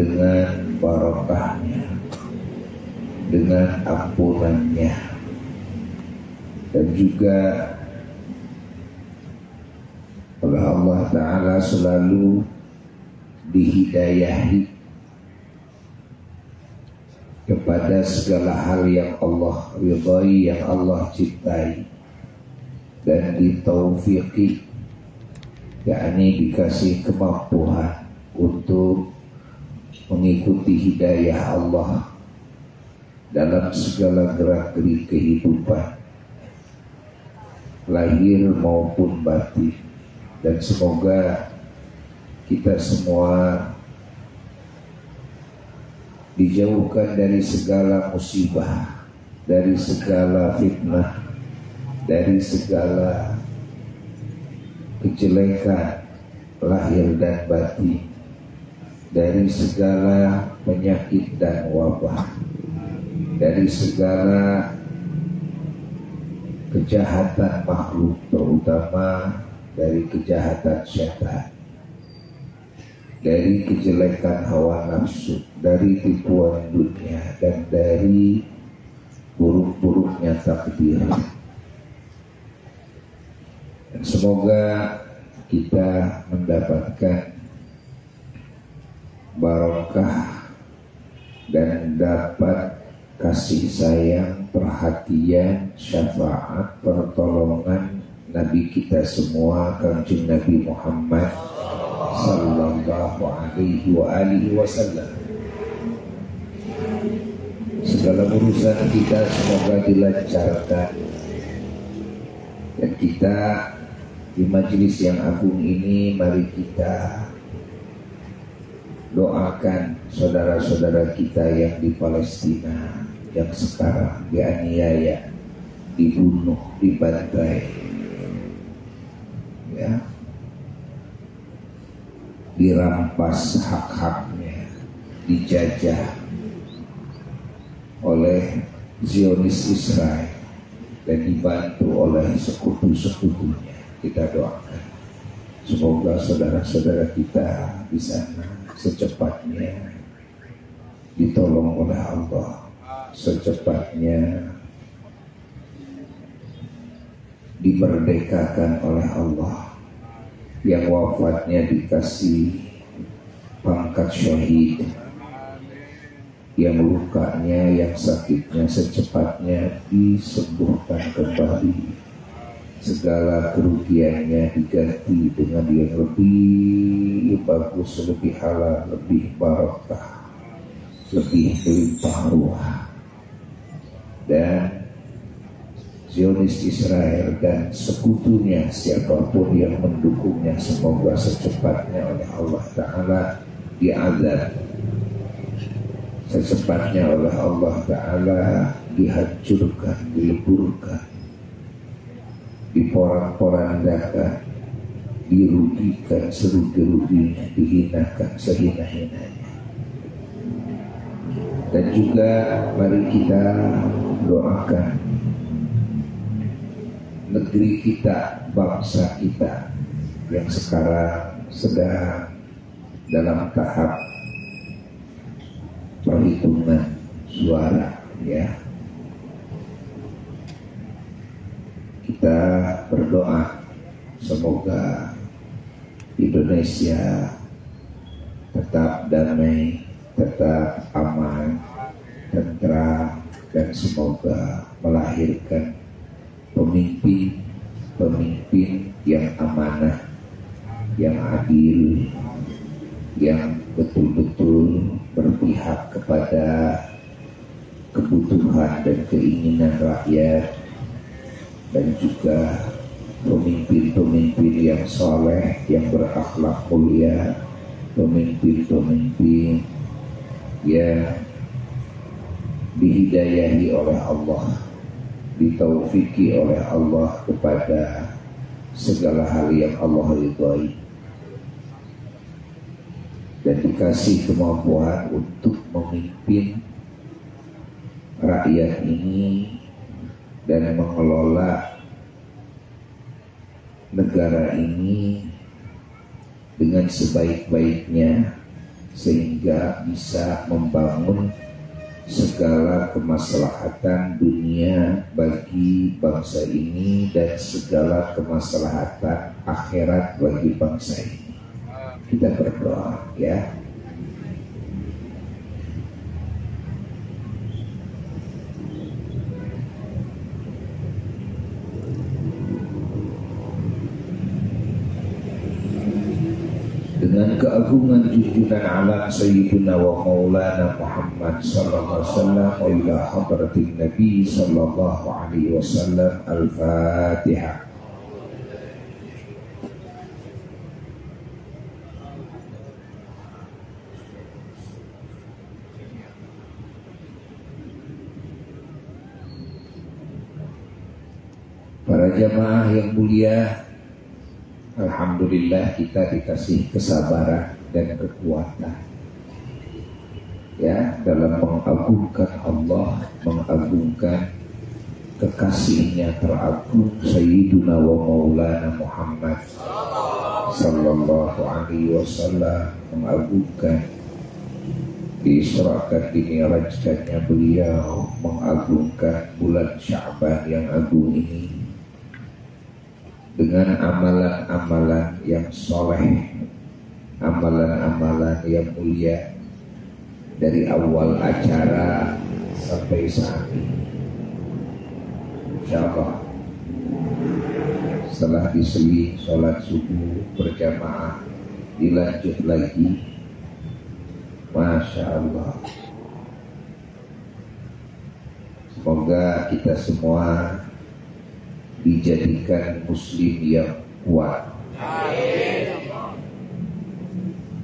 dengan barokahnya, dengan ampunannya, dan juga oleh Allah Ta'ala selalu dihidayahi kepada segala hal yang Allah ridhai, yang Allah cintai, dan ditaufiki, yakni dikasih kemampuan untuk mengikuti hidayah Allah dalam segala gerak-gerik kehidupan, lahir maupun batin. Dan semoga kita semua dijauhkan dari segala musibah, dari segala fitnah, dari segala kejelekan lahir dan batin, dari segala penyakit dan wabah, dari segala kejahatan makhluk, terutama dari kejahatan syaitan, dari kejelekan hawa nafsu, dari tipuan dunia, dan dari buruk-buruknya takdir. Dan semoga kita mendapatkan barokah dan dapat kasih sayang, perhatian, syafaat, pertolongan Nabi kita semua, Kanjeng Nabi Muhammad sallallahu alaihi wa alihi wasallam. Segala urusan kita semoga dilancarkan, dan kita di majelis yang agung ini mari kita doakan saudara-saudara kita yang di Palestina, yang sekarang dianiaya, dibunuh, dibantai, ya, dirampas hak-haknya, dijajah oleh Zionis Israel dan dibantu oleh sekutu-sekutunya. Kita doakan semoga saudara-saudara kita di sana secepatnya ditolong oleh Allah, secepatnya dimerdekakan oleh Allah, yang wafatnya dikasih pangkat syahid, yang lukanya, yang sakitnya secepatnya disembuhkan kembali, segala kerugiannya diganti dengan yang lebih bagus, lebih halal, lebih barokah, lebih berlimpah ruah. Dan Zionis Israel dan sekutunya, siapapun yang mendukungnya, semoga secepatnya oleh Allah Ta'ala diazab, secepatnya oleh Allah Ta'ala dihancurkan, dileburkan, diporak-porandakan, dirugikan serugi-ruginya, dihinakan sehina-hinanya. Dan juga mari kita doakan negeri kita, bangsa kita yang sekarang sedang dalam tahap perhitungan suara, ya. Kita berdoa semoga Indonesia tetap damai, tetap aman, tentram, dan semoga melahirkan pemimpin yang amanah, yang adil, yang betul-betul berpihak kepada kebutuhan dan keinginan rakyat, dan juga pemimpin-pemimpin yang soleh, yang berakhlak mulia, pemimpin-pemimpin yang dihidayahi oleh Allah, ditaufiki oleh Allah kepada segala hal yang Allah ridhai, dan dikasih kemampuan untuk memimpin rakyat ini dan mengelola negara ini dengan sebaik-baiknya, sehingga bisa membangun segala kemaslahatan dunia bagi bangsa ini dan segala kemaslahatan akhirat bagi bangsa ini. Kita berdoa ya. Dengan keagungan junjungan alam Sayyidina wa Maulana Muhammad sallallahu alaihi wasallam wa ila hadratin Nabi sallallahu alaihi wasallam. Al-Fatihah. Para jamaah yang mulia, alhamdulillah kita dikasih kesabaran dan kekuatan ya dalam mengagungkan Allah, mengagungkan kekasihnya teragung Sayyiduna wa Maulana Muhammad sallallahu alaihi wasallam, mengagungkan diisrakan dimi'rajkannya beliau, mengagungkan bulan Sya'ban yang agung ini dengan amalan-amalan yang soleh, amalan-amalan yang mulia dari awal acara sampai saat ini. InsyaAllah setelah diseling sholat subuh berjamaah dilanjut lagi. Masya Allah. Semoga kita semua dijadikan muslim yang kuat.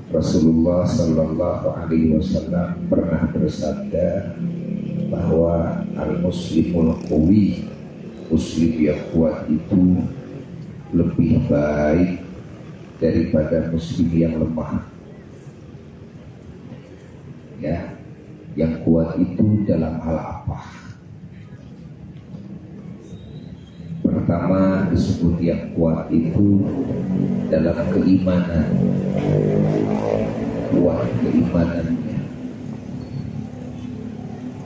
Rasulullah sallallahu alaihi wasallam pernah bersabda bahwa al-muslimul qawi, muslim yang kuat itu lebih baik daripada muslim yang lemah. Ya, yang kuat itu dalam hal apa? Pertama disebut yang kuat itu dalam keimanan, kuat keimanannya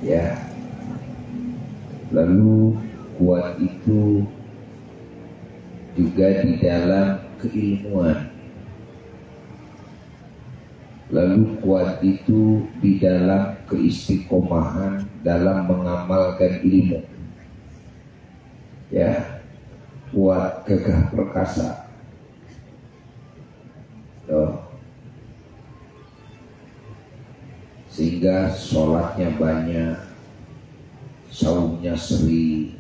ya. Lalu kuat itu juga di dalam keilmuan. Lalu kuat itu di dalam keistiqomahan dalam mengamalkan ilmu ya, kuat gagah perkasa. Sehingga sholatnya banyak, saumnya sering,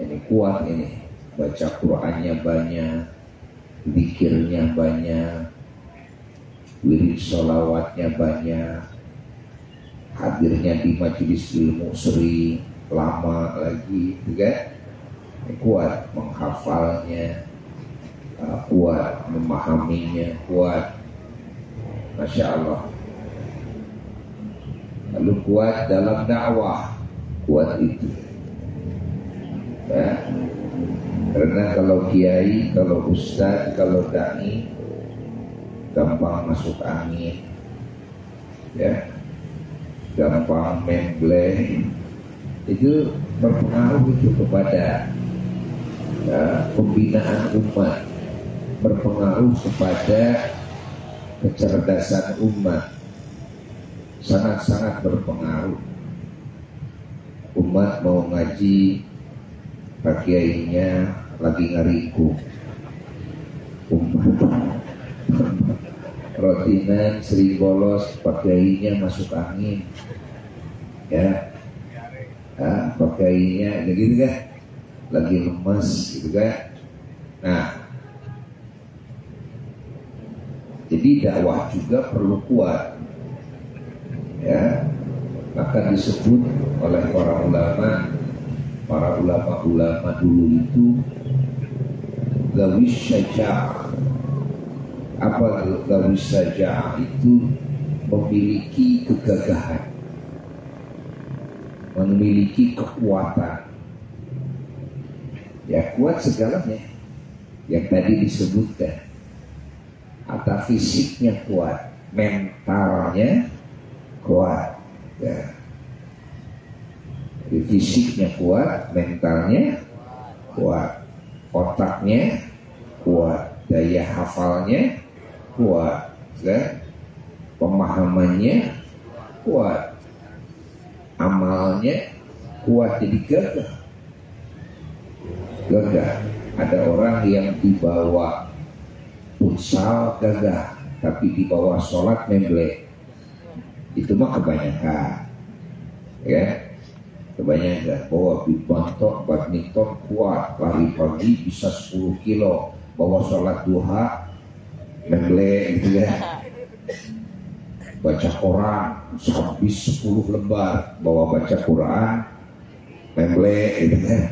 ini kuat ini, baca Qur'annya banyak, zikirnya banyak, wirid sholawatnya banyak, hadirnya di majelis ilmu sering, lama lagi, juga kuat menghafalnya, kuat memahaminya, kuat, Masya Allah. Lalu kuat dalam dakwah, kuat itu ya. Karena kalau kiai, kalau ustaz, kalau dai gampang masuk angin ya, gampang membleh, itu berpengaruh itu kepada pembinaan umat, berpengaruh kepada kecerdasan umat, sangat-sangat berpengaruh. Umat mau ngaji, pak kiainya lagi ngariku, umat rotinan sering bolos, pak kiainya masuk angin ya. Pakainya gitu kan, lagi lemas gitu kan. Nah, jadi dakwah juga perlu kuat ya. Maka disebut oleh para ulama dulu itu gawis syaja'ah. Apa gawis syaja'ah itu? Memiliki kegagahan, memiliki kekuatan ya, kuat segalanya yang tadi disebutkan. Atau fisiknya kuat, mentalnya kuat, ya. Jadi fisiknya kuat, mentalnya kuat, otaknya kuat, daya hafalnya kuat, ya. Pemahamannya kuat, amalnya kuat, jadi gagah. Gagah. Ada orang yang dibawa futsal gagah, tapi dibawa sholat memble. Itu mah kebanyakan, ya. Kebanyakan bawa badminton kuat, lari pagi bisa 10 kilo, bawa sholat duha memble gitu ya. Baca Quran habis 10 lembar, bawa baca Quran memble gitu kan.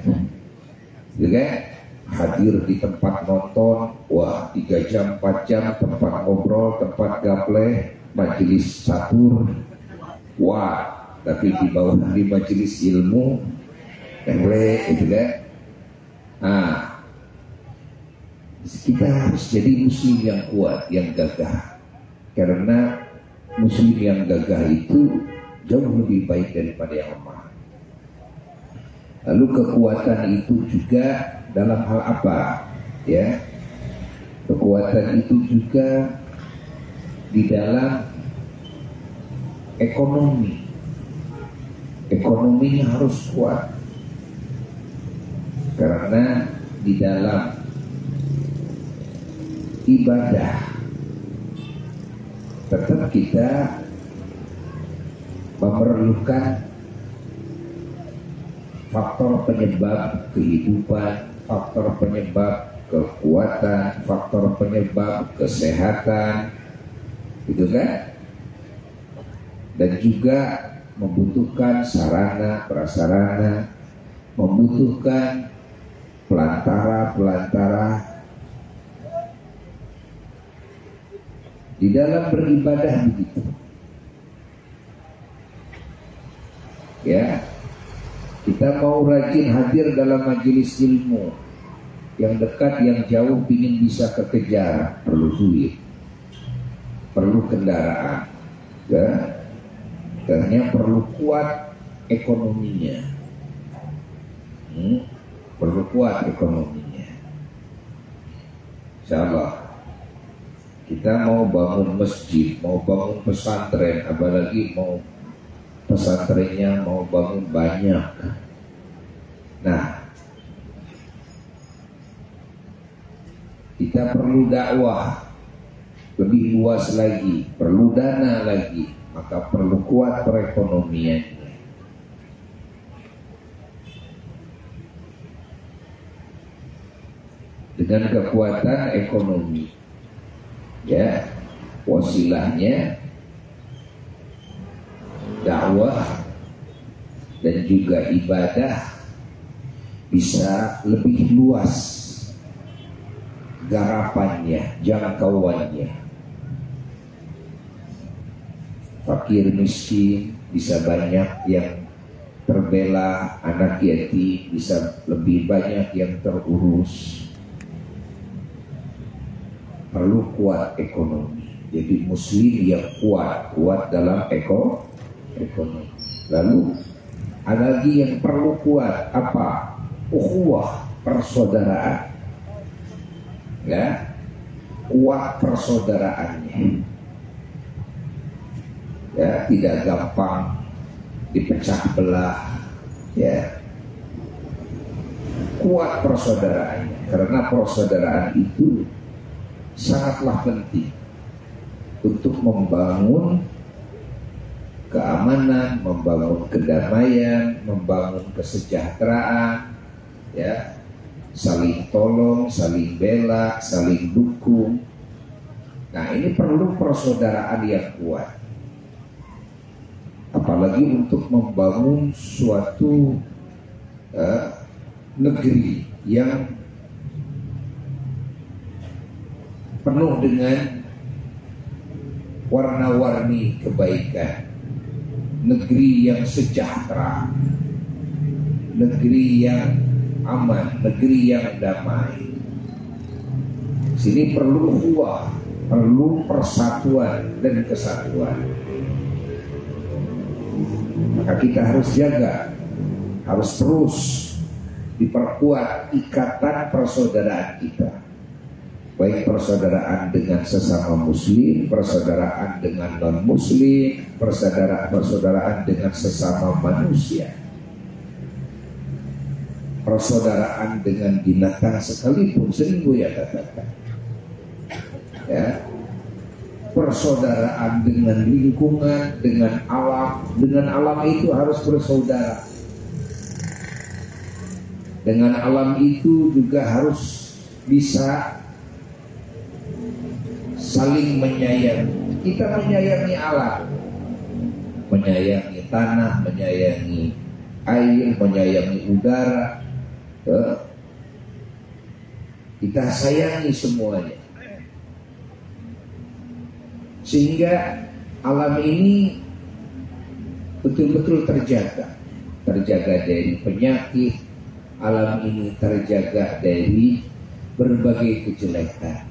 Juga hadir di tempat nonton, wah 3 jam 4 jam, tempat ngobrol, tempat gaple, majelis catur, wah. Tapi di bawah di majelis ilmu memble gitu kan. Nah, kita harus jadi muslim yang kuat, yang gagah. Karena muslim yang gagah itu jauh lebih baik daripada yang lemah. Lalu kekuatan itu juga dalam hal apa? Ya, kekuatan itu juga di dalam ekonomi. Ekonominya harus kuat, karena di dalam ibadah tetap kita memerlukan faktor penyebab kehidupan, faktor penyebab kekuatan, faktor penyebab kesehatan, gitu kan? Dan juga membutuhkan sarana prasarana, membutuhkan pelantara di dalam beribadah begitu. Ya, kita mau rajin hadir dalam majelis ilmu, yang dekat yang jauh ingin bisa kekejar, perlu duit, perlu kendaraan, ya. Karena perlu kuat ekonominya, perlu kuat ekonominya. Insyaallah kita mau bangun masjid, mau bangun pesantren, apalagi mau pesantrennya mau bangun banyak. Nah, kita perlu dakwah lebih luas lagi, perlu dana lagi, maka perlu kuat perekonomiannya. Dengan kekuatan ekonomi, ya, wasilahnya dakwah dan juga ibadah bisa lebih luas garapannya, jangkauannya. Fakir miskin bisa banyak yang terbela, anak yatim bisa lebih banyak yang terurus. Perlu kuat ekonomi. Jadi muslim yang kuat dalam ekonomi. Lalu ada lagi yang perlu kuat, apa? Ukhuwah, persaudaraan. Ya, kuat persaudaraannya. Ya, tidak gampang dipecah belah, ya. Kuat persaudaraannya, karena persaudaraan itu sangatlah penting untuk membangun keamanan, membangun kedamaian, membangun kesejahteraan, ya. Saling tolong, saling bela, saling dukung. Nah, ini perlu persaudaraan yang kuat. Apalagi untuk membangun suatu negeri yang penuh dengan warna-warni kebaikan, negeri yang sejahtera, negeri yang aman, negeri yang damai. Sini perlu ukhuwah, perlu persatuan dan kesatuan. Maka kita harus jaga, harus terus diperkuat ikatan persaudaraan kita, baik persaudaraan dengan sesama muslim, persaudaraan dengan non muslim, persaudaraan dengan sesama manusia, persaudaraan dengan binatang sekalipun. Sering Buya katakan, ya, persaudaraan dengan lingkungan, dengan alam itu harus bersaudara. Dengan alam itu juga harus bisa saling menyayangi. Kita menyayangi alam, menyayangi tanah, menyayangi air, menyayangi udara. Kita sayangi semuanya, sehingga alam ini betul-betul terjaga dari penyakit. Alam ini terjaga dari berbagai kejelekan,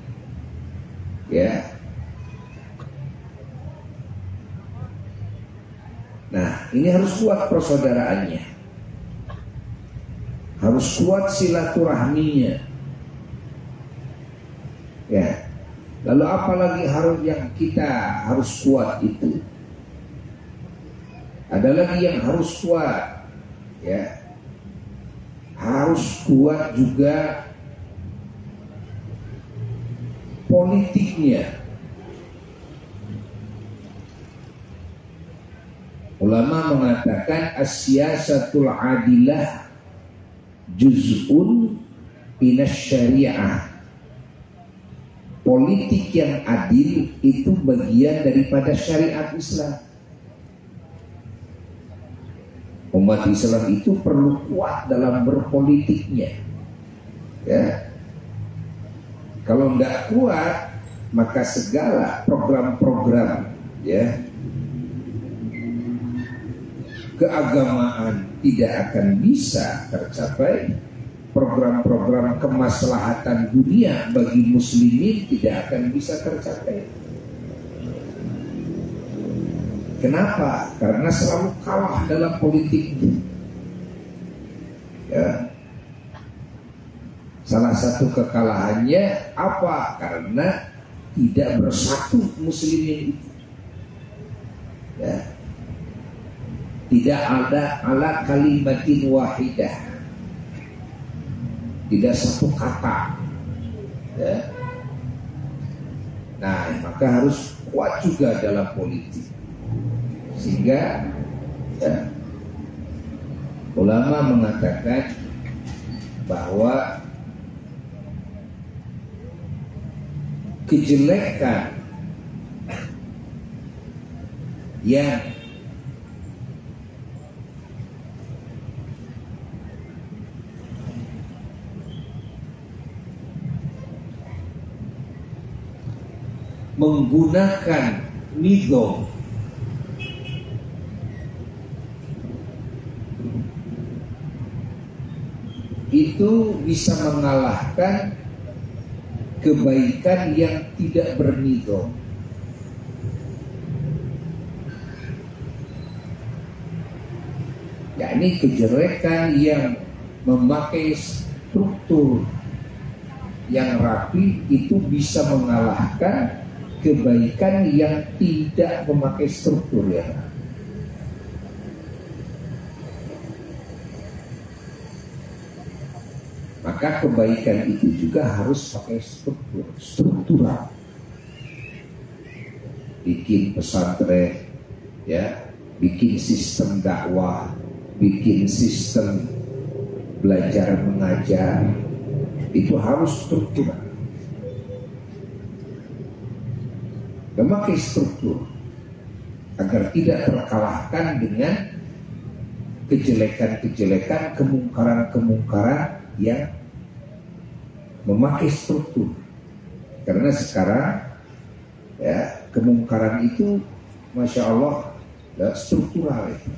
ya. Nah, ini harus kuat persaudaraannya, harus kuat silaturahminya, ya. Lalu apalagi yang kita harus kuat itu? Ada lagi yang harus kuat, ya. Harus kuat juga politiknya. Ulama mengatakan as-siyasatul adilah juz'un minas syariah. Politik yang adil itu bagian daripada syariat Islam. Umat Islam itu perlu kuat dalam berpolitiknya, ya. Kalau nggak kuat, maka segala program-program, ya, keagamaan tidak akan bisa tercapai. Program-program kemaslahatan dunia bagi muslimin tidak akan bisa tercapai. Kenapa? Karena selalu kalah dalam politik, ya. Salah satu kekalahannya apa? Karena tidak bersatu muslimin itu, ya. Tidak ada ala kalimatin wahidah, tidak satu kata, ya. Nah, maka harus kuat juga dalam politik. Sehingga, ya, ulama mengatakan bahwa kejelekan yang menggunakan nizam itu bisa mengalahkan kebaikan yang tidak bernizam. Yakni kejelekan yang memakai struktur yang rapi itu bisa mengalahkan kebaikan yang tidak memakai struktur yang rapi. Maka kebaikan itu juga harus pakai struktural. Bikin pesantren, ya, bikin sistem dakwah, bikin sistem belajar mengajar, itu harus struktural. Memakai struktur agar tidak terkalahkan dengan kejelekan-kejelekan, kemungkaran-kemungkaran yang memakai struktur. Karena sekarang, ya, kemungkaran itu Masya Allah, ya, struktural itu.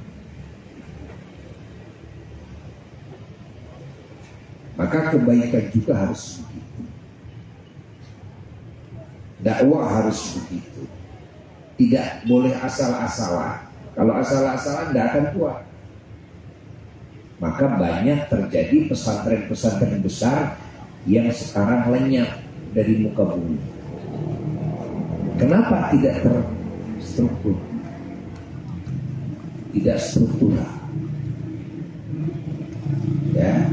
Maka kebaikan juga harus begitu. Dakwah harus begitu. Tidak boleh asal-asalan. Kalau asal-asalan tidak akan kuat. Maka banyak terjadi pesantren-pesantren besar yang sekarang lenyap dari muka bumi. Kenapa tidak terstruktur? Tidak struktural. Ya,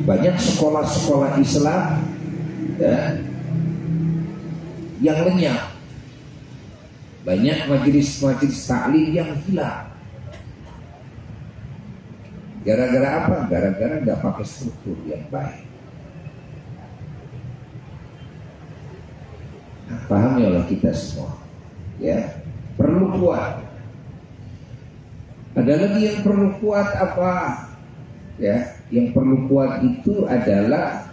banyak sekolah-sekolah Islam ya, yang lenyap. Banyak majelis-majelis taklim yang hilang. Gara-gara apa? Gara-gara nggak pakai struktur yang baik. Nah, pahami oleh kita semua. Ya, perlu kuat. Ada lagi yang perlu kuat apa? Ya, yang perlu kuat itu adalah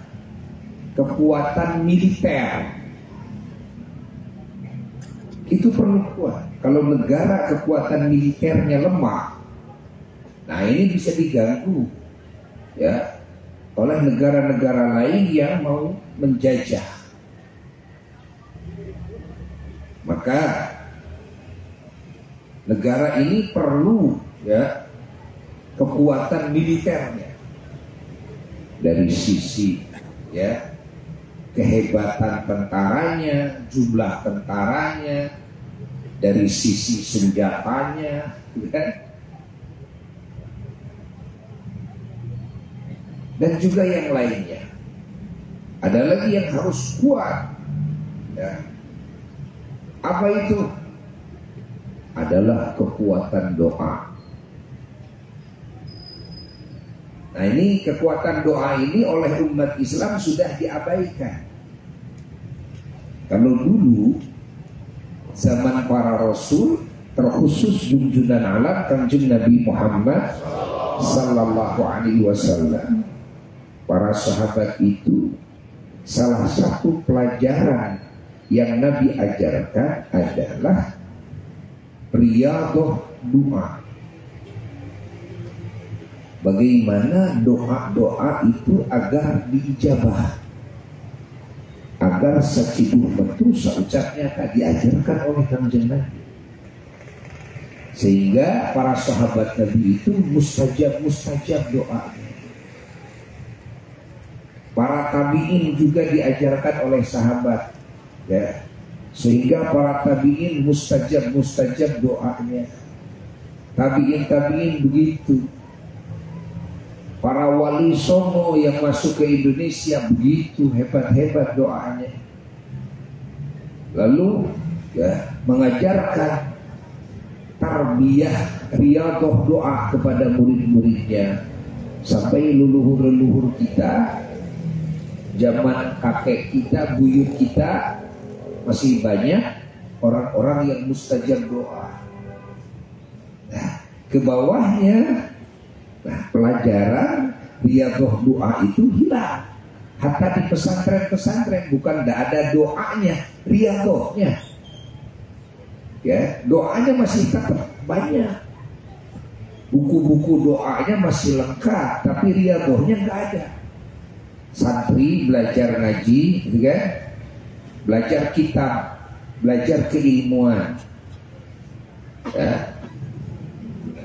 kekuatan militer. Itu perlu kuat. Kalau negara kekuatan militernya lemah, nah ini bisa diganggu ya oleh negara-negara lain yang mau menjajah. Maka negara ini perlu ya kekuatan militernya dari sisi ya kehebatan tentaranya, jumlah tentaranya, dari sisi senjatanya, ya. Dan juga yang lainnya. Ada lagi yang harus kuat ya. Apa itu? Adalah kekuatan doa. Nah ini kekuatan doa ini oleh umat Islam sudah diabaikan. Kalau dulu zaman para rasul, terkhusus junjungan alam Kanjeng Nabi Muhammad sallallahu alaihi wasallam, para sahabat itu salah satu pelajaran yang Nabi ajarkan adalah riyadhah doa. Bagaimana doa-doa itu agar diijabah, agar seciduh betul seucapnya diajarkan oleh Kanjeng Nabi. Sehingga para sahabat Nabi itu mustajab doa. Para tabi'in juga diajarkan oleh sahabat ya. Sehingga para tabi'in mustajab doanya. Tabi'in begitu. Para wali songo yang masuk ke Indonesia begitu hebat doanya. Lalu ya mengajarkan tarbiyah riyadhah doa kepada murid-muridnya sampai leluhur kita, zaman kakek kita, buyut kita masih banyak orang-orang yang mustajab doa. Nah, ke bawahnya pelajaran riyadhah doa itu hilang. Hatta di pesantren-pesantren bukan tidak ada doanya, riyadhahnya. Ya, doanya masih tetap banyak. Buku-buku doanya masih lengkap, tapi riyadhahnya nggak ada. Santri belajar ngaji, gitu kan? Belajar kitab, belajar keilmuan. Ya.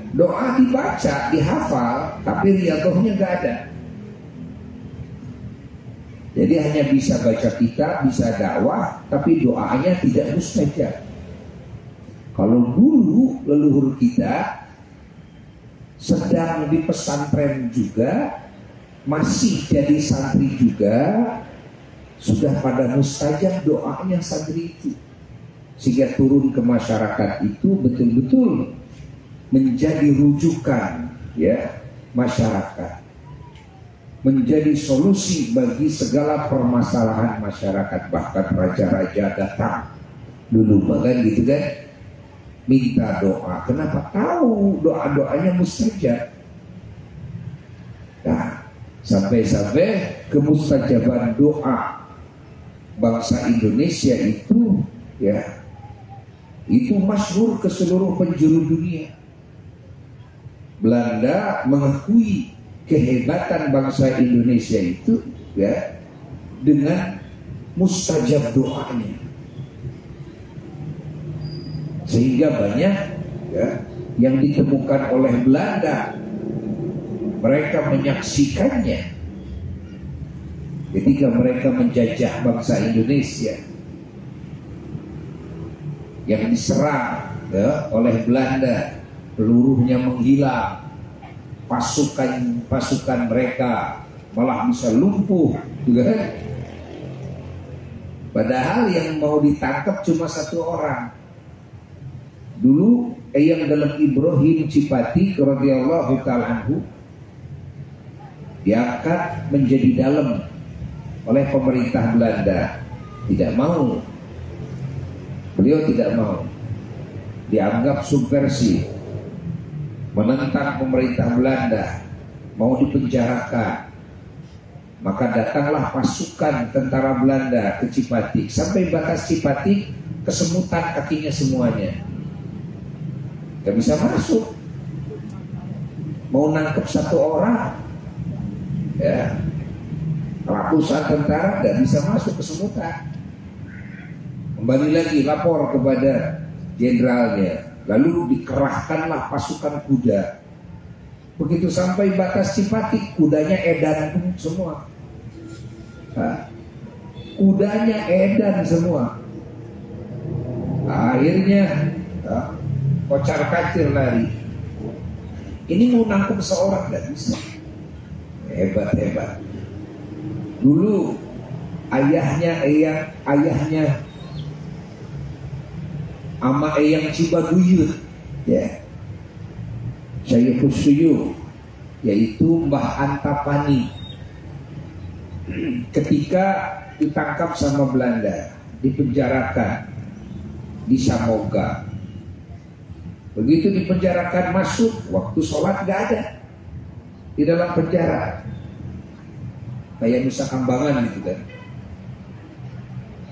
Doa dibaca, dihafal, tapi riyadhahnya nggak ada. Jadi hanya bisa baca kitab, bisa dakwah, tapi doanya tidak mustajab. Kalau dulu leluhur kita sedang di pesantren juga, masih jadi santri juga, sudah pada mustajab doanya santri itu, sehingga turun ke masyarakat itu betul-betul menjadi rujukan ya masyarakat, menjadi solusi bagi segala permasalahan masyarakat. Bahkan raja-raja datang dulu bahkan gitu kan, minta doa. Kenapa? Tahu doa-doanya mustajab. Nah, sampai-sampai kemustajaban doa bangsa Indonesia itu ya itu masyhur ke seluruh penjuru dunia. Belanda mengakui kehebatan bangsa Indonesia itu ya dengan mustajab doanya. Sehingga banyak ya, yang ditemukan oleh Belanda, mereka menyaksikannya ketika mereka menjajah bangsa Indonesia yang diserang ya, oleh Belanda, pelurunya menghilang, pasukan mereka malah bisa lumpuh, juga. Padahal yang mau ditangkap cuma satu orang. Dulu Eyang Dalam Ibrahim Cipati radhiyallahu ta'ala anhu diangkat menjadi dalam oleh pemerintah Belanda. Tidak mau. Beliau tidak mau. Dianggap subversif, menentang pemerintah Belanda, mau dipenjarakan. Maka datanglah pasukan tentara Belanda ke Cipati. Sampai batas Cipati kesemutan kakinya semuanya, gak bisa masuk. Mau nangkep satu orang ya, ratusan tentara gak bisa masuk, kesemutan. Kembali lagi lapor kepada jenderalnya, lalu dikerahkanlah pasukan kuda. Begitu sampai batas Cipati, kudanya edan semua. Nah, kudanya edan semua. Akhirnya kocar kacir lari. Ini mau nangkep seorang gak bisa. Hebat. Dulu ayahnya ama Eyang Cibaguyut ya, Syaifus Suyuh, yaitu Mbah Antapani, ketika ditangkap sama Belanda, dipenjarakan di Samoga. Begitu dipenjarakan, masuk, waktu sholat gak ada di dalam penjara, kayak Nusa Kambangan gitu kan.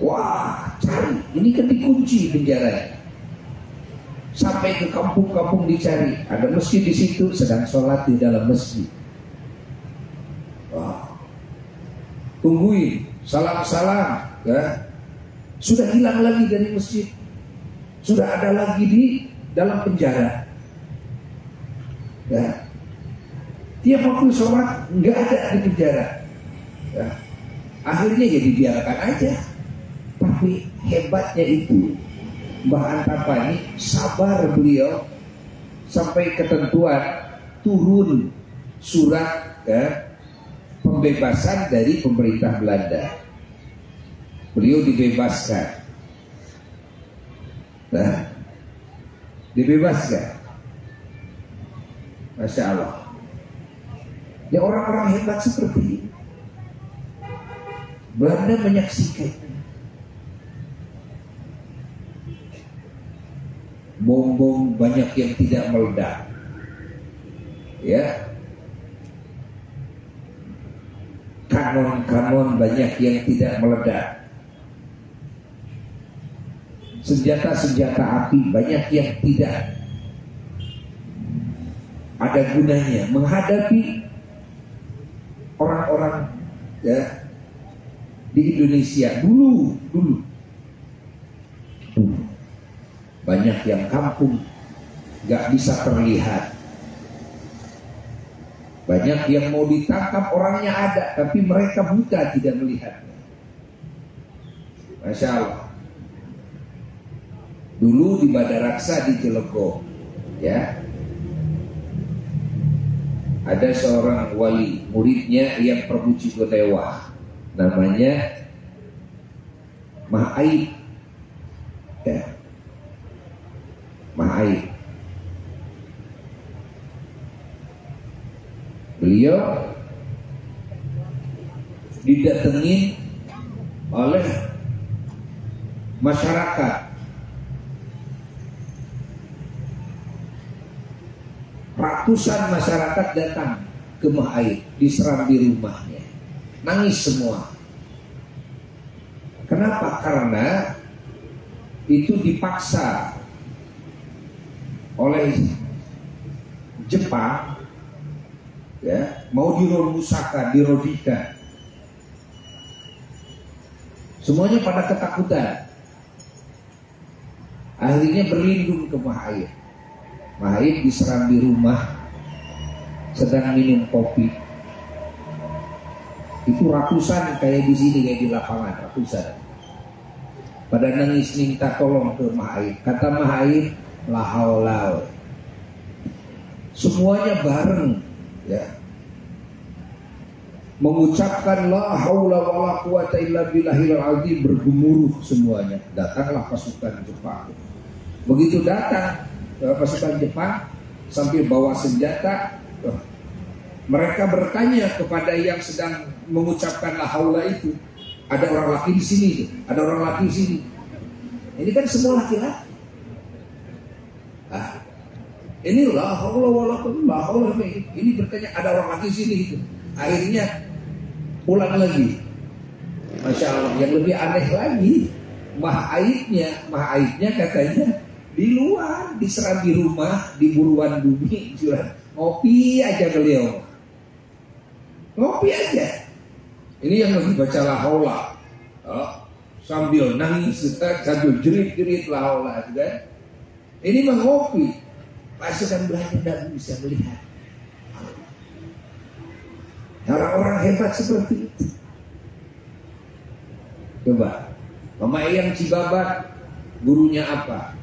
Wah, cari, ini kan dikunci penjara. Sampai ke kampung-kampung dicari, ada masjid di situ, sedang sholat di dalam masjid. Wah, tungguin, salam-salam, ya. Sudah hilang lagi dari masjid, sudah ada lagi di dalam penjara. Ya. Tiap waktu sholat nggak ada di penjara. Ya. Akhirnya ya dibiarkan aja. Tapi hebatnya itu Mbah Antapani, sabar beliau sampai ketentuan turun surat ya, pembebasan dari pemerintah Belanda. Beliau dibebaskan. Nah, dibebaskan. Masya Allah. Ya, orang-orang hebat seperti ini Belanda menyaksikan. Bom-bom banyak yang tidak meledak, ya. Kanon-kanon banyak yang tidak meledak. Senjata-senjata api banyak yang tidak ada gunanya menghadapi orang-orang ya di Indonesia dulu. Banyak yang kampung gak bisa terlihat. Banyak yang mau ditangkap, orangnya ada, tapi mereka buta, tidak melihatnya. Masya Allah. Dulu di Badaraksa di Cilegon, ya, ada seorang wali, muridnya yang Prabu Cigodewa, namanya Mahaib, ya. Mahaib. Beliau didatangi oleh masyarakat. Ratusan masyarakat datang ke Mahaib, diserang di rumahnya, nangis semua. Kenapa? Karena itu dipaksa oleh Jepang, ya, mau diromusaka, dirodika. Semuanya pada ketakutan. Akhirnya berlindung ke Mahaib. Mahaib diserang di rumah, sedang minum kopi. Itu ratusan kayak di sini, kayak di lapangan, ratusan. Pada nangis minta tolong ke Mahaib. Kata Mahaib, la haula. Semuanya bareng, ya, mengucapkan la haula wala quwata illa billahil azim, bergemuruh semuanya. Datanglah pasukan Jepang. Begitu datang pasukan Jepang sambil bawa senjata, mereka bertanya kepada yang sedang mengucapkan la haula itu, ada orang laki di sini, ada orang laki di sini. Ini kan semua laki-laki. Ini la haula wala quwata, ini bertanya ada orang laki di sini gitu. Akhirnya pulang lagi. Masya Allah, yang lebih aneh lagi, Mahaibnya katanya di luar, diserang di rumah, di buruan bumi, ngopi aja beliau. Ngopi aja. Ini yang lagi baca la haula, sambil nangis, sambil jerit-jerit la haula, kan? Ini mah ngopi. Pasukan Belanda tidak bisa melihat. Orang-orang hebat seperti itu. Coba, Mama Eyang Cibabat, gurunya apa?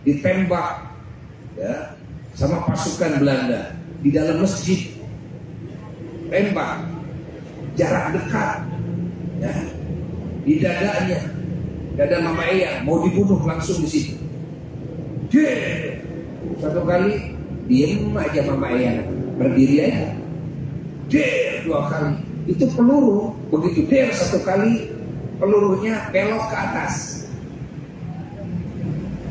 Ditembak, ya, sama pasukan Belanda di dalam masjid. Tembak, jarak dekat, ya, di dadanya, dada Mama Eyang mau dibunuh langsung di situ. Satu kali diem aja Mama Eyang, berdiri aja. Dua kali. Itu peluru, begitu satu kali, pelurunya belok ke atas.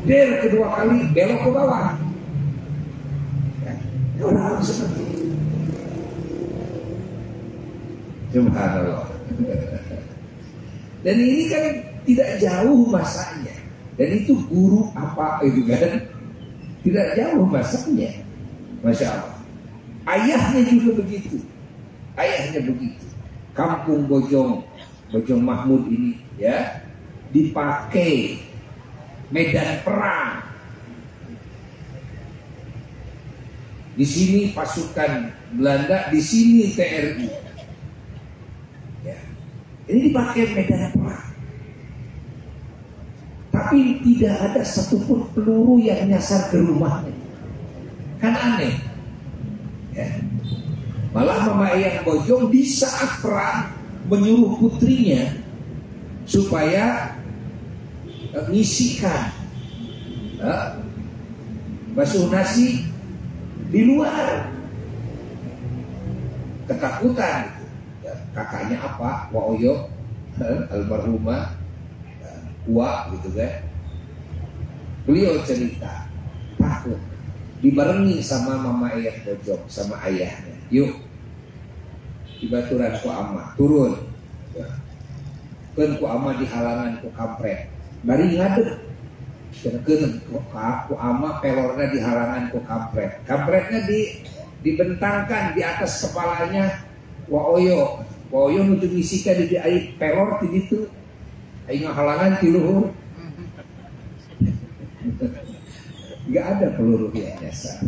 Kedua kali belok ke bawah. Ya, orang seperti itu. Subhanallah. Dan ini kan tidak jauh masanya. Dan itu guru apa itu kan? Tidak jauh masanya. Masya Allah. Ayahnya juga begitu. Ayahnya begitu. Kampung Bojong Mahmud ini, ya, dipakai medan perang. Di sini pasukan Belanda, di sini TRI. Ya. Ini dipakai medan perang. Tapi tidak ada satupun peluru yang nyasar ke rumahnya. Kan aneh. Ya. Malah Mama Eyang Bojong di saat perang menyuruh putrinya supaya ngisikan basuh nasi di luar. Ketakutan. Ya, kakaknya apa? Waoyo, almarhumah Wa gitu kan. Beliau cerita takut, dibarengi sama Mama Eyang Bojong sama ayahnya. Yuk, di baturan ku ama turun. Ya. Kan ku ama di halangan ku kampret. Bari ngadeg. Keun ku ama pelornya di halangan ku kampret. Kampretnya dibentangkan di atas kepalanya Waoyo. Waoyo nuju ngisika di air pelor di ditu. Aing halangan di luhur. Gak ada peluru yang nyasar.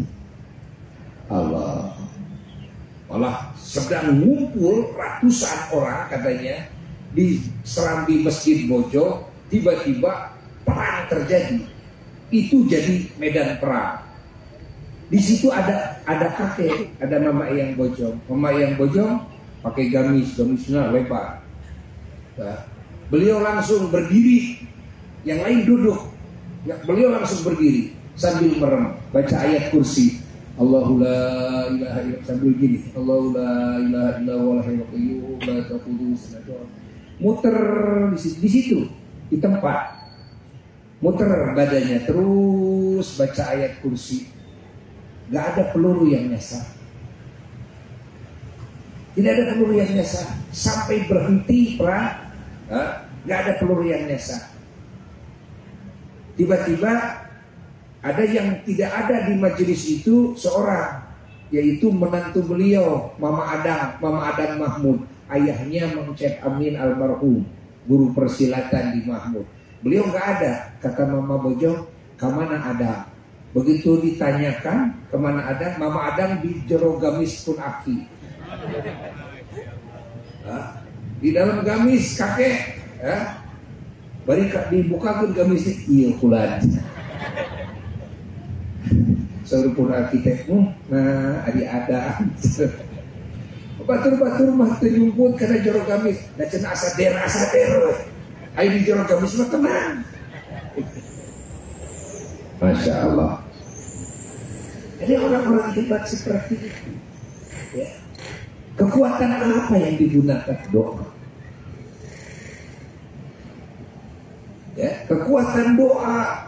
Allah. Malah sedang ngumpul ratusan orang katanya di serambi Masjid Bojo, tiba-tiba perang terjadi. Itu jadi medan perang. Di situ ada kakek, ada Mama Eyang Bojong. Mama Eyang Bojong pakai gamisnya lebar. Nah, beliau langsung berdiri, yang lain duduk. Beliau langsung berdiri sambil merem, baca ayat kursi. Allahu la ilaha illa, sambil gini. Allahu la ilaha illa huwal hayyul qayyum la ta'khudhuhu sinatun. Muter di situ, di tempat. Muter badannya terus baca ayat kursi. Gak ada peluru yang nyasar. Tidak ada peluru yang nyasar sampai berhenti perang. Gak ada peluru yang nyasar. Tiba-tiba ada yang tidak ada di majelis itu seorang, yaitu menantu beliau, Mama Adang Mahmud, ayahnya Mang Cep Amin almarhum, guru persilatan di Mahmud. Beliau nggak ada. Kata Mama Bojong, kemana Adam? Begitu ditanyakan kemana Adam, Mama Adam di jero gamis pun aki. Di dalam gamis kakek, bari dibukakan gamisnya, iya kulat. Sarupun arkitekmu, nah adi ada. Batur-batur mah terjumput karena jero gamis. Nah cenah asader. Ayo di jero gamis mah tenang. Masya Allah. Jadi orang-orang hebat seperti itu. Ya. Kekuatan apa yang digunakan? Doa. Ya, kekuatan doa.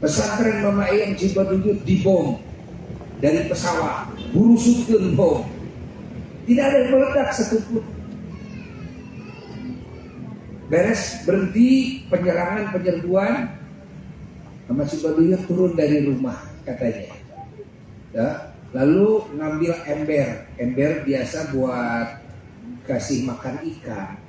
Pesantren Mama Eyang Cibaduyut dibom dari pesawat, burusutkeun bom. Tidak ada yang meledak satupun. Beres berhenti penyerbuan, Mama Cibaduyut turun dari rumah katanya. Ya, lalu ngambil ember biasa buat kasih makan ikan.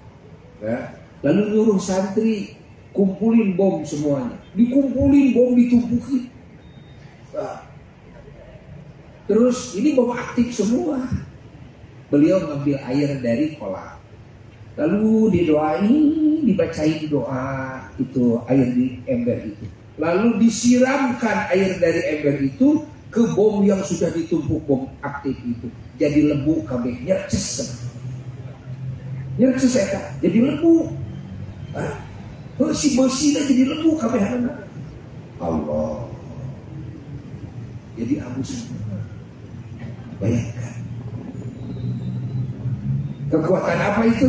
Ya, lalu nyuruh santri kumpulin bom semuanya. Dikumpulin bom, ditumpukin. Nah, terus ini bom aktif semua. Beliau ngambil air dari kolam. Lalu dibacain doa itu, air di ember itu. Lalu disiramkan air dari ember itu ke bom yang sudah ditumpuk bom aktif itu. Jadi lembu kabeh nyerces eta. Jadi lembu. Si besi jadi lembu kabeh. Allah. Jadi abu semua. Bayangkan. Kekuatan apa itu?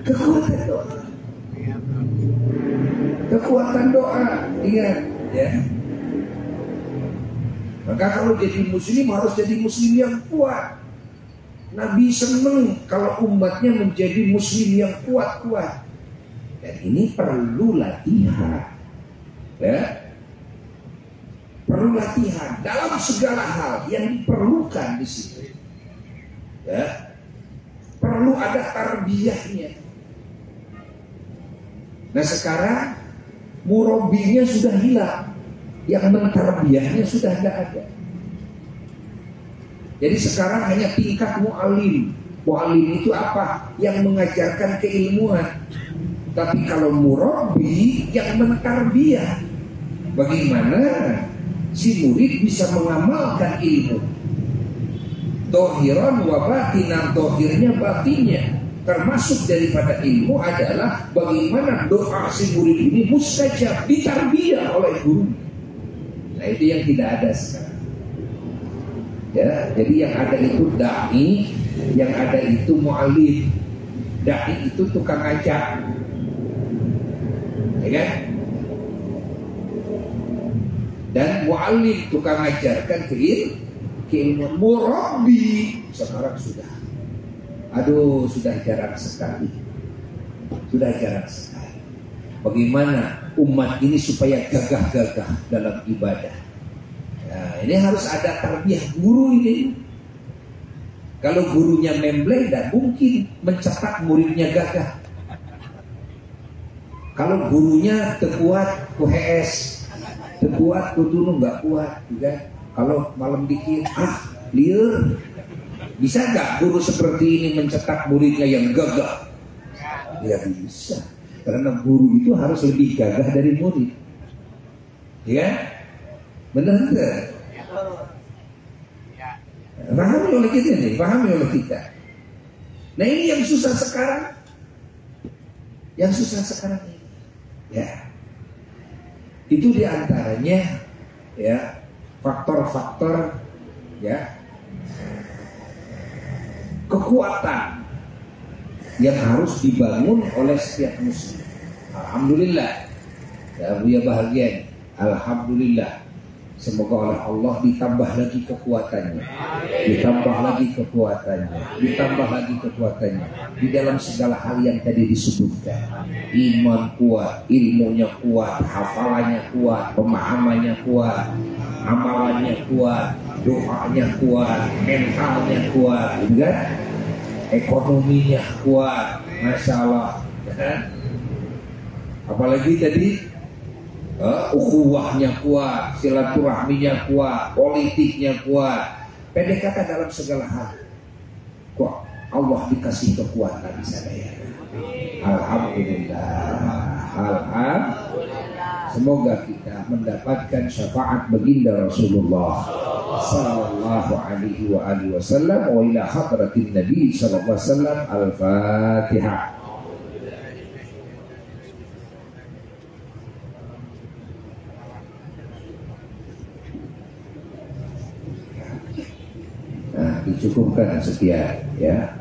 Kekuatan doa. Kekuatan doa. Ingat ya. Maka kalau jadi muslim harus jadi muslim yang kuat. Nabi senang kalau umatnya menjadi muslim yang kuat-kuat. Dan ini perlu latihan. Ya. Perlu latihan dalam segala hal yang diperlukan di situ. Ya. Perlu ada tarbiyahnya. Nah sekarang murabinya sudah hilang, yang mentarbiyahnya sudah tidak ada. Jadi sekarang hanya tingkat mu'alim. Mu'alim itu apa? Yang mengajarkan keilmuan. Tapi kalau murabi yang mentarbiyah, bagaimana si murid bisa mengamalkan ilmu? Tohiran wa batinan, tohirnya batinnya. Termasuk daripada ilmu adalah bagaimana doa si murid ini mustajab, ditarbiyah oleh guru. Nah itu yang tidak ada sekarang. Ya, jadi yang ada itu da'i, yang ada itu mu'alim. Da'i itu tukang ajak, ya kan? Dan mu'alim tukang ajarkan keilmuan. Murabi sekarang sudah jarang sekali. Bagaimana umat ini supaya gagah-gagah dalam ibadah? Nah, ini harus ada tarbiyah guru ini. Kalau gurunya membleh, tidak mungkin mencetak muridnya gagah. Kalau gurunya terkuat, kuhes, terkuat, kudu nggak kuat, juga. Kalau malam dikit, liur. Bisa nggak guru seperti ini mencetak muridnya yang gagah? Ya bisa, karena guru itu harus lebih gagah dari murid. Ya, benar nggak? Pahami oleh kita nih, pahami oleh kita. Nah ini yang susah sekarang, ini. Ya, itu diantaranya ya faktor-faktor ya kekuatan yang harus dibangun oleh setiap muslim. Alhamdulillah ya Buya bahagia. Alhamdulillah, semoga oleh Allah ditambah lagi kekuatannya, ditambah lagi kekuatannya di dalam segala hal yang tadi disebutkan. Iman kuat, ilmunya kuat, hafalannya kuat, pemahamannya kuat, amalannya kuat, doanya kuat, mentalnya kuat, juga ekonominya kuat, masya Allah. Apalagi tadi ukhuwahnya kuat, silaturahminya kuat, politiknya kuat, pendek kata dalam segala hal. Kok Allah dikasih kekuatan di sana ya. Alhamdulillah. Semoga kita mendapatkan syafaat baginda Rasulullah sallallahu alaihi wa alihi wasallam wa ila hadratin Nabi sallallahu alaihi wasallam. Al-Fatihah. Nah, dicukupkan sekian ya.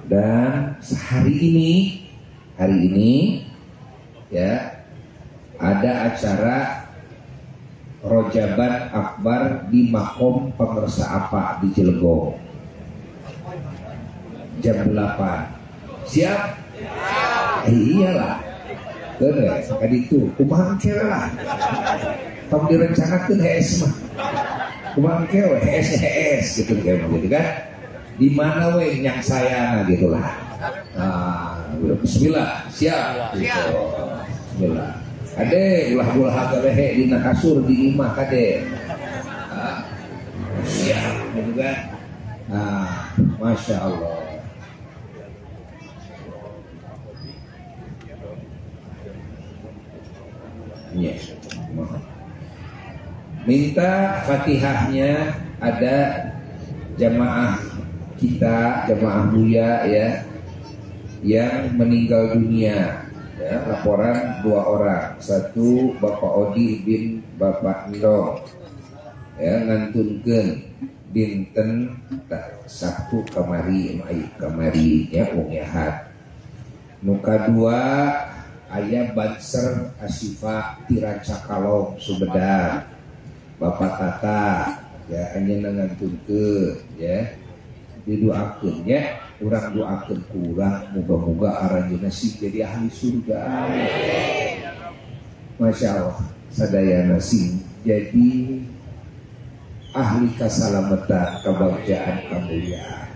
Dan hari ini ya ada acara Rojaban Akbar di Makom Pemirsa Apa di Cilegon jam 8. Siap? Iyalah. Bener, tadi itu kumaha kira lah. Tong direncanakeun HS mah. Kumaha kira HS gitu kan. Di mana we nyang saya gitu lah. Nah, bismillah, siap. Gitu. Bismillah. Ade ulah agak lehe dina kasur di imah kade. Siap gitu kan. Masya Allah. Yes. Minta Fatihahnya ada jamaah kita, jamaah Buya ya, yang meninggal dunia ya, laporan 2 orang. Satu Bapak Odi bin Bapak Miro ya, ngantunkeun dinten Sabtu kamari ya wong yahat. Nu kadua aya Banser Asifa Tiracakalong Sumedang, Bapak Tata ya, hanya ngantunkeun ya, didoakeun ya, urang doakeun ku urang muga-muga aranjeunna sih jadi ahli surga. Masya Allah, sadayana sing jadi ahli kasalamatan, kabagjaan, kamuliaan.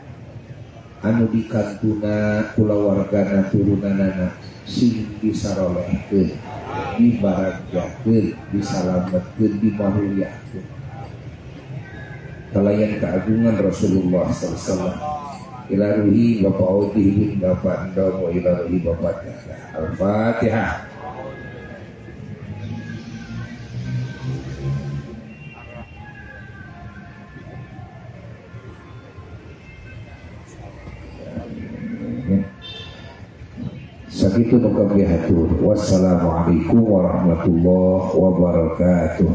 Anu dikantuna kulawargana turunanana sing disarolehkeun, dibaragakeun, disalametkeun, dimahuliakeun. Kalayan keagungan Rasulullah SAW. Ila ruhi Bapak Odi bin Bapak Endong wa ila ruhi Bapak Tata. Al-Fatihah. Sakitu nukabihatur. Wassalamualaikum warahmatullahi wabarakatuh.